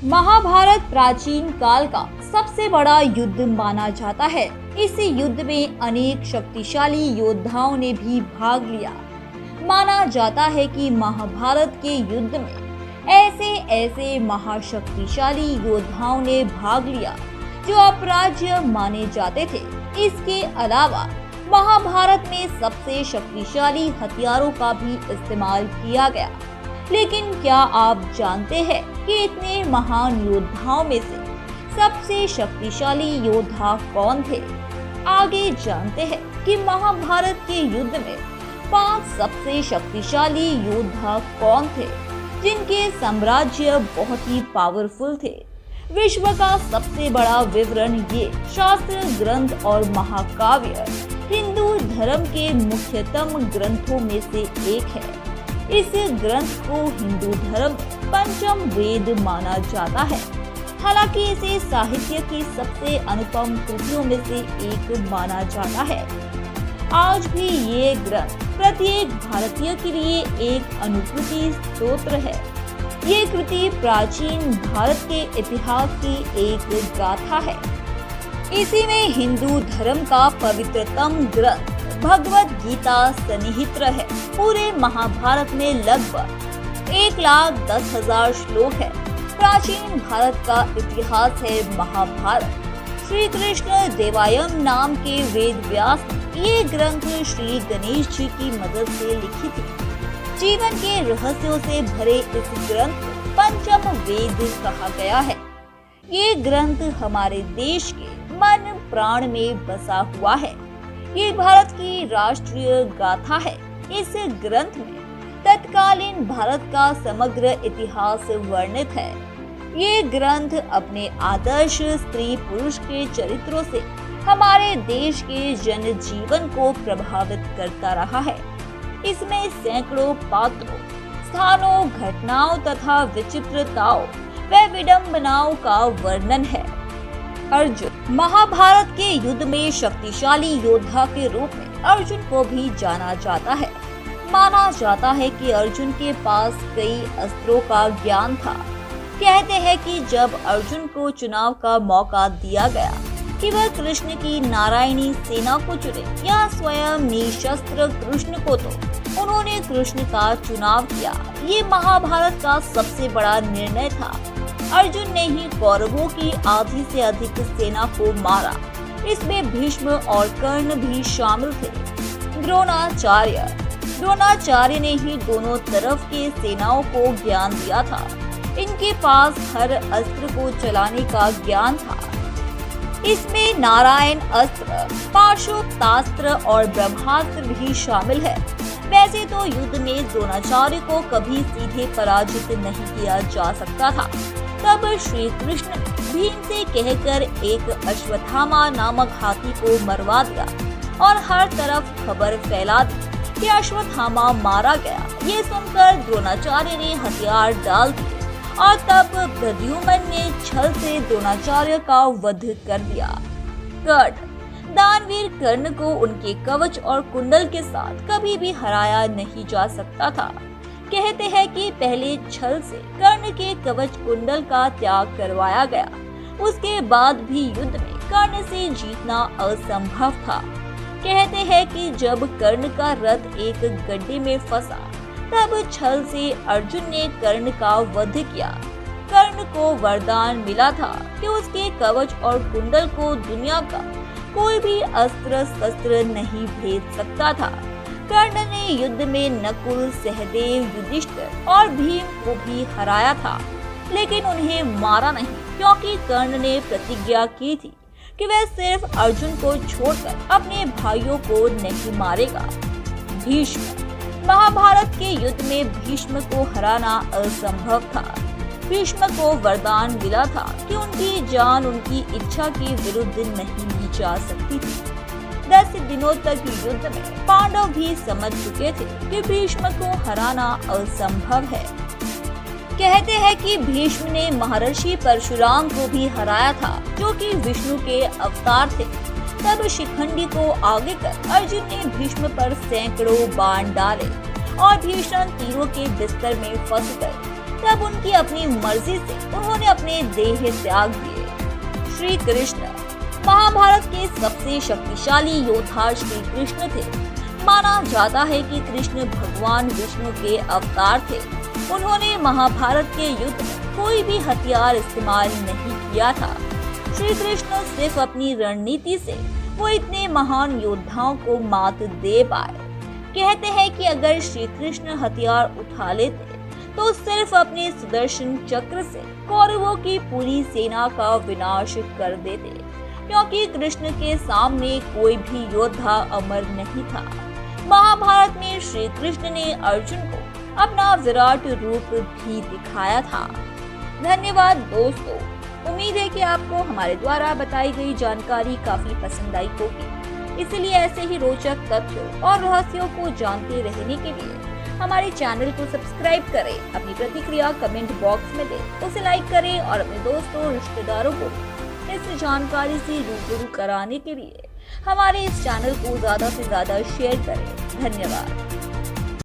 महाभारत प्राचीन काल का सबसे बड़ा युद्ध माना जाता है। इस युद्ध में अनेक शक्तिशाली योद्धाओं ने भी भाग लिया। माना जाता है कि महाभारत के युद्ध में ऐसे ऐसे महाशक्तिशाली योद्धाओं ने भाग लिया जो अपराज्य माने जाते थे। इसके अलावा महाभारत में सबसे शक्तिशाली हथियारों का भी इस्तेमाल किया गया। लेकिन क्या आप जानते हैं कि इतने महान योद्धाओं में से सबसे शक्तिशाली योद्धा कौन थे? आगे जानते हैं कि महाभारत के युद्ध में 5 सबसे शक्तिशाली योद्धा कौन थे जिनके साम्राज्य बहुत ही पावरफुल थे। विश्व का सबसे बड़ा विवरण ये शास्त्र ग्रंथ और महाकाव्य हिंदू धर्म के मुख्यतम ग्रंथों में से एक है। इस ग्रंथ को हिंदू धर्म पंचम वेद माना जाता है। हालांकि इसे साहित्य की सबसे अनुपम कृतियों में से एक माना जाता है। आज भी ये ग्रंथ प्रत्येक भारतीय के लिए एक अनुभूति स्तोत्र है। ये कृति प्राचीन भारत के इतिहास की एक गाथा है। इसी में हिंदू धर्म का पवित्रतम ग्रंथ भगवत गीता सन्निहित है। पूरे महाभारत में लगभग 1,10,000 श्लोक है। प्राचीन भारत का इतिहास है महाभारत। श्री कृष्ण देवायन नाम के वेद व्यास ने ये ग्रंथ श्री गणेश जी की मदद से लिखी थी। जीवन के रहस्यों से भरे इस ग्रंथ को पंचम वेद कहा गया है। ये ग्रंथ हमारे देश के मन प्राण में बसा हुआ है। ये भारत की राष्ट्रीय गाथा है। इस ग्रंथ में तत्कालीन भारत का समग्र इतिहास वर्णित है। ये ग्रंथ अपने आदर्श स्त्री पुरुष के चरित्रों से हमारे देश के जन जीवन को प्रभावित करता रहा है। इसमें सैकड़ों पात्रों, स्थानों, घटनाओं तथा विचित्रताओं व विडंबनाओं का वर्णन है। अर्जुन महाभारत के युद्ध में शक्तिशाली योद्धा के रूप में अर्जुन को भी जाना जाता है। माना जाता है कि अर्जुन के पास कई अस्त्रों का ज्ञान था। कहते हैं कि जब अर्जुन को चुनाव का मौका दिया गया कि वह कृष्ण की नारायणी सेना को चुने या स्वयं निशस्त्र कृष्ण को, तो उन्होंने कृष्ण का चुनाव किया। ये महाभारत का सबसे बड़ा निर्णय था। अर्जुन ने ही कौरवों की आधी से अधिक सेना को मारा। इसमें भीष्म और कर्ण भी शामिल थे। द्रोणाचार्य ने ही दोनों तरफ के सेनाओं को ज्ञान दिया था। इनके पास हर अस्त्र को चलाने का ज्ञान था। इसमें नारायण अस्त्र, पाशुपतास्त्र और ब्रह्मास्त्र भी शामिल है। वैसे तो युद्ध में द्रोणाचार्य को कभी सीधे पराजित नहीं किया जा सकता था। तब श्री कृष्ण ने भीम से कहकर एक अश्वत्थामा नामक हाथी को मरवा दिया और हर तरफ खबर फैला दी कि अश्वत्थामा मारा गया। ये सुनकर द्रोणाचार्य ने हथियार डाल दिए और तब प्रद्युम्न ने छल से द्रोणाचार्य का वध कर दिया। दानवीर कर्ण को उनके कवच और कुंडल के साथ कभी भी हराया नहीं जा सकता था। कहते हैं कि पहले छल से कर्ण के कवच कुंडल का त्याग करवाया गया। उसके बाद भी युद्ध में कर्ण से जीतना असंभव था। कहते हैं कि जब कर्ण का रथ एक गड्ढे में फंसा, तब छल से अर्जुन ने कर्ण का वध किया। कर्ण को वरदान मिला था कि उसके कवच और कुंडल को दुनिया का कोई भी अस्त्र शस्त्र नहीं भेद सकता था। कर्ण ने युद्ध में नकुल, सहदेव, युधिष्ठिर और भीम को भी हराया था, लेकिन उन्हें मारा नहीं, क्योंकि कर्ण ने प्रतिज्ञा की थी कि वह सिर्फ अर्जुन को छोड़कर अपने भाइयों को नहीं मारेगा। भीष्म महाभारत के युद्ध में भीष्म को हराना असंभव था। भीष्म को वरदान मिला था कि उनकी जान उनकी इच्छा के विरुद्ध नहीं ली जा सकती थी। 10 दिनों तक युद्ध में पांडव भी समझ चुके थे कि भीष्म को हराना असंभव है। कहते हैं कि भीष्म ने महर्षि परशुराम को भी हराया था, जो कि विष्णु के अवतार थे। तब शिखंडी को आगे कर अर्जुन ने भीष्म पर सैकड़ों बाण डाले और भीषण तीरों के बिस्तर में फंस गए। तब उनकी अपनी मर्जी से उन्होंने अपने देह त्याग दिए। श्री कृष्ण महाभारत के सबसे शक्तिशाली योद्धा श्री कृष्ण थे। माना जाता है कि कृष्ण भगवान विष्णु के अवतार थे। उन्होंने महाभारत के युद्ध में कोई भी हथियार इस्तेमाल नहीं किया था। श्री कृष्ण सिर्फ अपनी रणनीति से वो इतने महान योद्धाओं को मात दे पाए। कहते हैं कि अगर श्री कृष्ण हथियार उठा लेते तो सिर्फ अपने सुदर्शन चक्र से कौरवों की पूरी सेना का विनाश कर देते, क्योंकि कृष्ण के सामने कोई भी योद्धा अमर नहीं था। महाभारत में श्री कृष्ण ने अर्जुन को अपना विराट रूप भी दिखाया था। धन्यवाद दोस्तों, उम्मीद है कि आपको हमारे द्वारा बताई गई जानकारी काफी पसंद आई होगी। इसलिए ऐसे ही रोचक तथ्यों और रहस्यों को जानते रहने के लिए हमारे चैनल को सब्सक्राइब करें। अपनी प्रतिक्रिया कमेंट बॉक्स में दें, उसे लाइक करें और अपने दोस्तों रिश्तेदारों को इस जानकारी से रूबरू कराने के लिए हमारे इस चैनल को ज्यादा से ज्यादा शेयर करें। धन्यवाद।